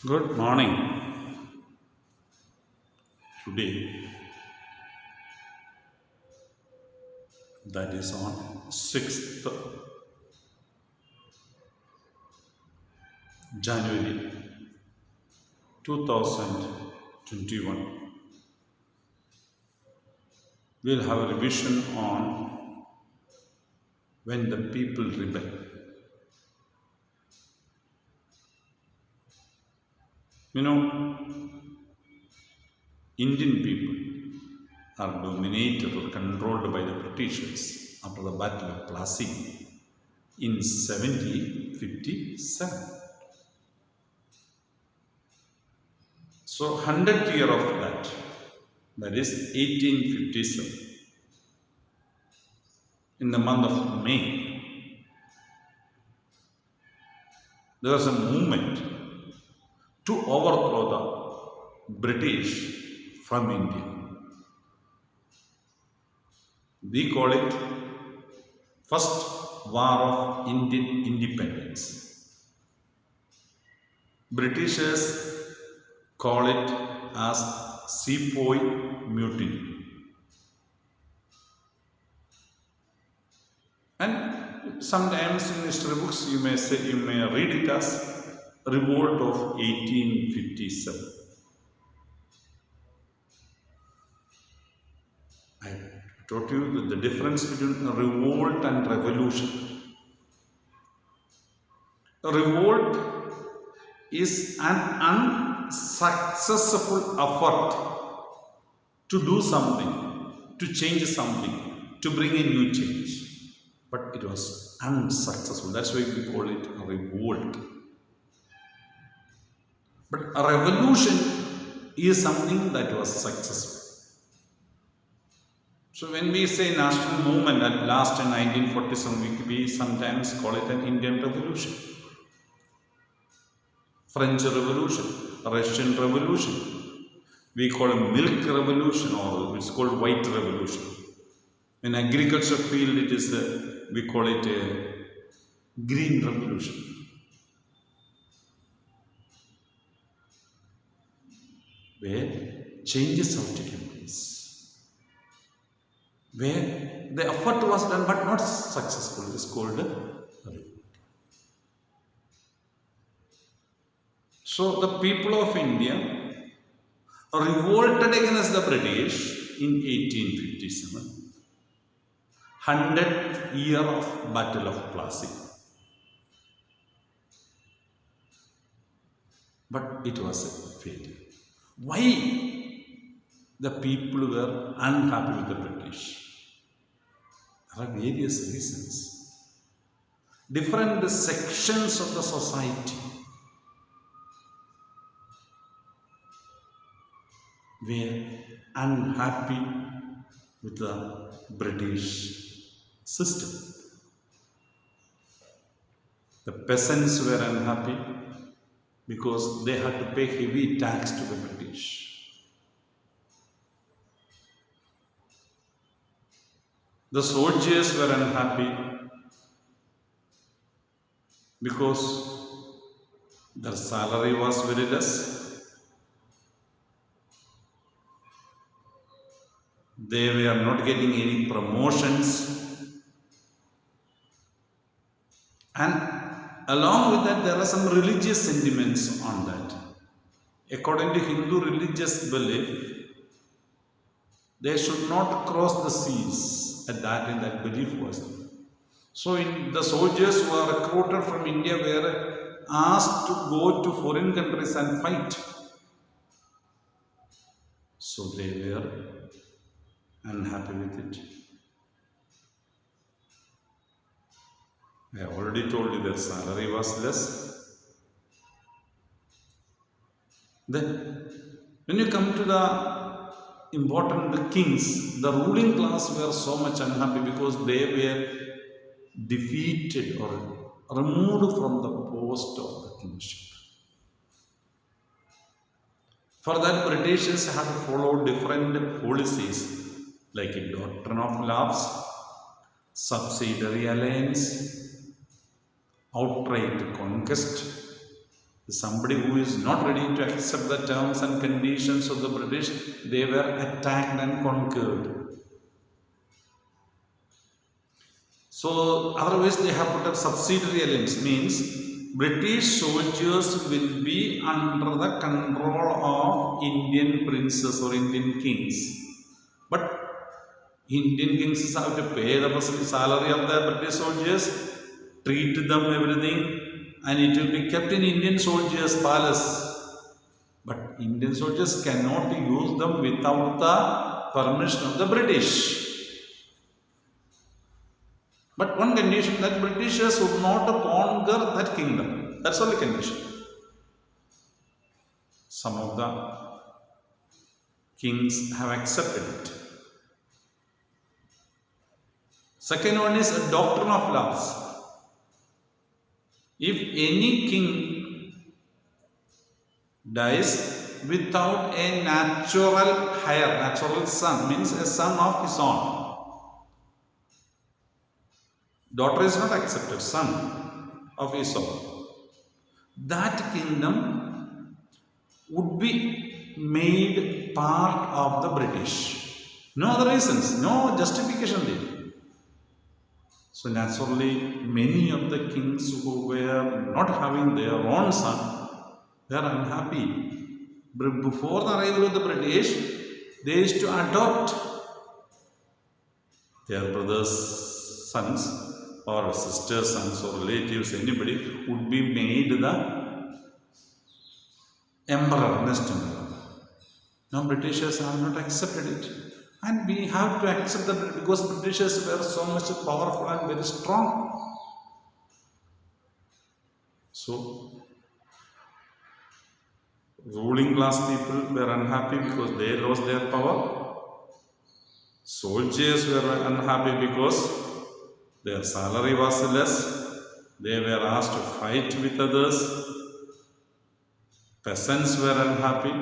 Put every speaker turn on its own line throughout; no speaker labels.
Good morning. Today, that is on 6th January 2021, we'll have a revision on when the people rebel. You know, Indian people are dominated or controlled by the Britishers after the Battle of Plassey in 1757. So 100th year of that is 1857. In the month of May, there was a movement to overthrow the British from India. We call it First War of Indian Independence. Britishers call it as Sepoy Mutiny. And sometimes in history books you may read it as Revolt of 1857. I taught you the difference between a revolt and revolution. A revolt is an unsuccessful effort to do something, to change something, to bring a new change. But it was unsuccessful. That's why we call it a revolt. But a revolution is something that was successful. So when we say national movement at last in 1947, we sometimes call it an Indian revolution. French Revolution, Russian Revolution. We call it milk revolution, or it's called white revolution. In agriculture field, we call it a green revolution. Where changes have taken place. Where the effort was done but not successful, it is called a revolt. So the people of India revolted against the British in 1857, 100th year of Battle of Plassey. But it was a failure. Why the people were unhappy with the British? There are various reasons. Different sections of the society were unhappy with the British system. The peasants were unhappy because they had to pay heavy tax to the British. The soldiers were unhappy because their salary was very less. They were not getting any promotions. And along with that, there are some religious sentiments on that. According to Hindu religious belief, they should not cross the seas. At that time, that belief was there. So the soldiers who were recruited from India were asked to go to foreign countries and fight. So they were unhappy with it. I already told you their salary was less. Then, when you come to the important kings, the ruling class were so much unhappy because they were defeated or removed from the post of the kingship. For that, Britishers had followed different policies like a Doctrine of Love, subsidiary alliance, outright conquest, Somebody who is not ready to accept the terms and conditions of the British, they were attacked and conquered. So otherwise they have put up subsidiary alliance, means British soldiers will be under the control of Indian princes or Indian kings. But Indian kings have to pay the salary of the British soldiers, treat them everything, and it will be kept in Indian soldiers' palace. But Indian soldiers cannot use them without the permission of the British. But one condition, that Britishers would not conquer that kingdom. That's only condition. Some of the kings have accepted it. Second one is a doctrine of love. If any king dies without a natural heir, natural son, means a son of his own. Daughter is not accepted, son of his own. That kingdom would be made part of the British. No other reasons, no justification there. So naturally, many of the kings who were not having their own son were unhappy. Before the arrival of the British, they used to adopt their brothers' sons or sisters' sons or relatives, anybody would be made the emperor, next emperor. Now Britishers have not accepted it. And we have to accept that because Britishers were so much powerful and very strong. So, ruling class people were unhappy because they lost their power. Soldiers were unhappy because their salary was less. They were asked to fight with others. Peasants were unhappy.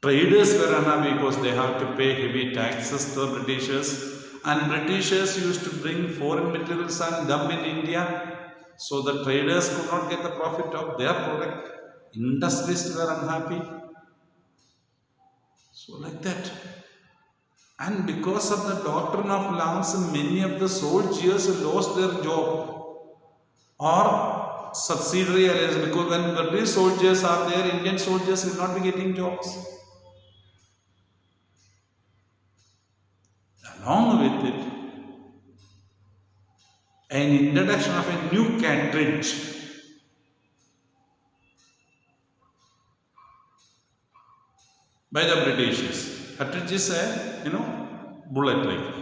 Traders were unhappy because they have to pay heavy taxes to the Britishers, and Britishers used to bring foreign materials and dump in India, so the traders could not get the profit of their product. Industrialists were unhappy. So like that. And because of the doctrine of love, many of the soldiers lost their job or subsidiary alliance, because when British soldiers are there, Indian soldiers will not be getting jobs. Along with it, an introduction of a new cartridge by the Britishers. Cartridge is a bullet like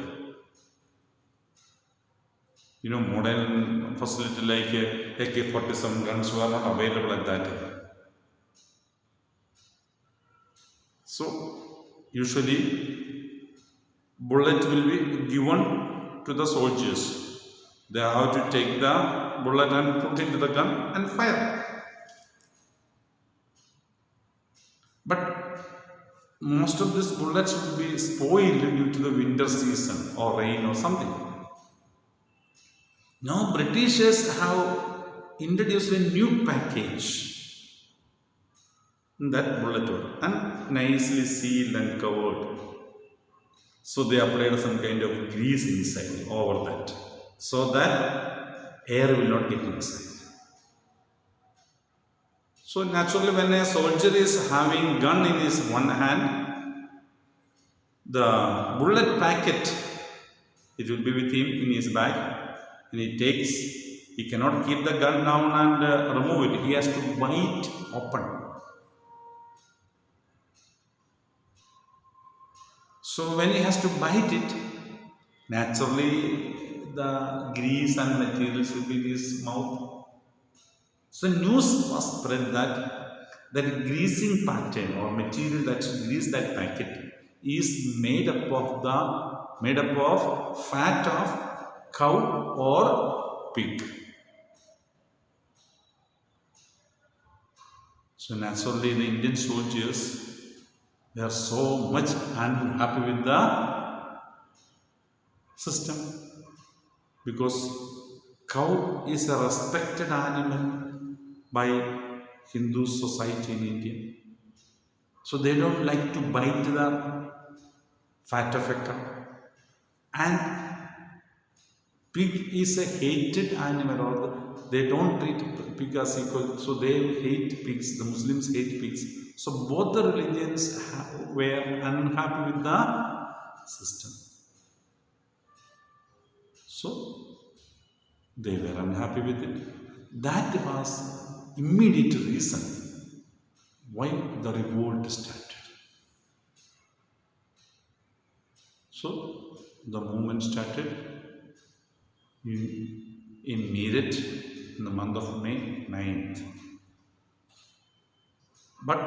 modern facility like AK-47 guns were not available at that time. So usually bullet will be given to the soldiers. They have to take the bullet and put into the gun and fire. But most of these bullets will be spoiled due to the winter season or rain or something. Now Britishers have introduced a new package in that bullet and nicely sealed and covered. So they applied some kind of grease inside over that, so that air will not get inside. So naturally, when a soldier is having gun in his one hand, the bullet packet, it will be with him in his bag, and he cannot keep the gun down and remove it. He has to bite open. So when he has to bite it, naturally the grease and materials will be in his mouth. So news was spread that greasing pattern or material that grease that packet is made up of fat of cow or pig. So naturally the Indian soldiers, they are so much unhappy with the system, because cow is a respected animal by Hindu society in India. So they don't like to bite the fat of a cow. And pig is a hated animal, or they don't treat pig as equal, so they hate pigs. The Muslims hate pigs. So both the religions were unhappy with the system. So they were unhappy with it. That was immediate reason why the revolt started. So the movement started in Meerut in the month of May 9th. But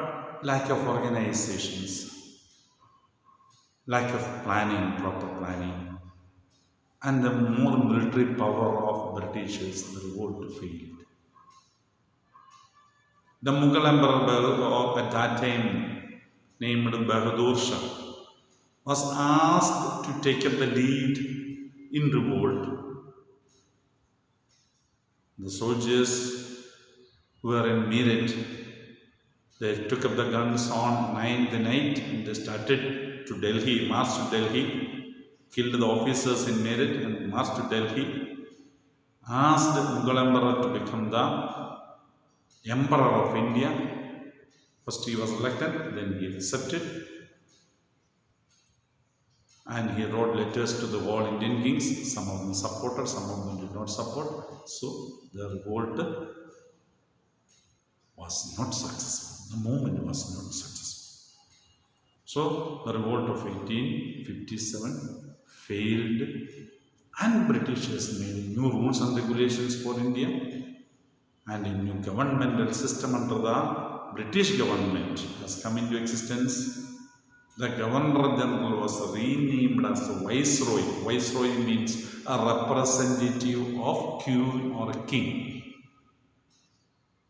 lack of organizations, lack of planning, proper planning, and the more military power of Britishers, the revolt failed. The Mughal emperor at that time, named Bahadur Shah, was asked to take up the lead in revolt. The soldiers who were in Meerut, they took up the guns on 9th night and they started to Delhi, marched to Delhi, killed the officers in Meerut and marched to Delhi, asked the Mughal emperor to become the emperor of India. First he was elected, then he accepted, and he wrote letters to the all Indian kings. Some of them supported, some of them did not support. So the revolt was not successful. The movement was not successful. So the revolt of 1857 failed, and Britishers made new rules and regulations for India, and a new governmental system under the British government has come into existence. The Governor General was renamed as the Viceroy. Viceroy means a representative of Queen or a king.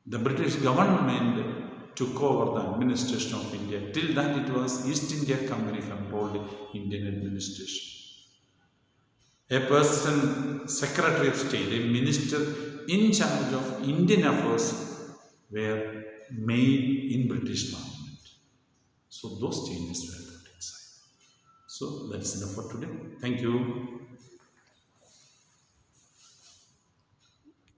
The British government took over the administration of India. Till then it was East India Company controlled Indian administration. A person, Secretary of State, a minister in charge of Indian affairs were made in British Parliament. So those changes were put inside. So that's enough for today. Thank you.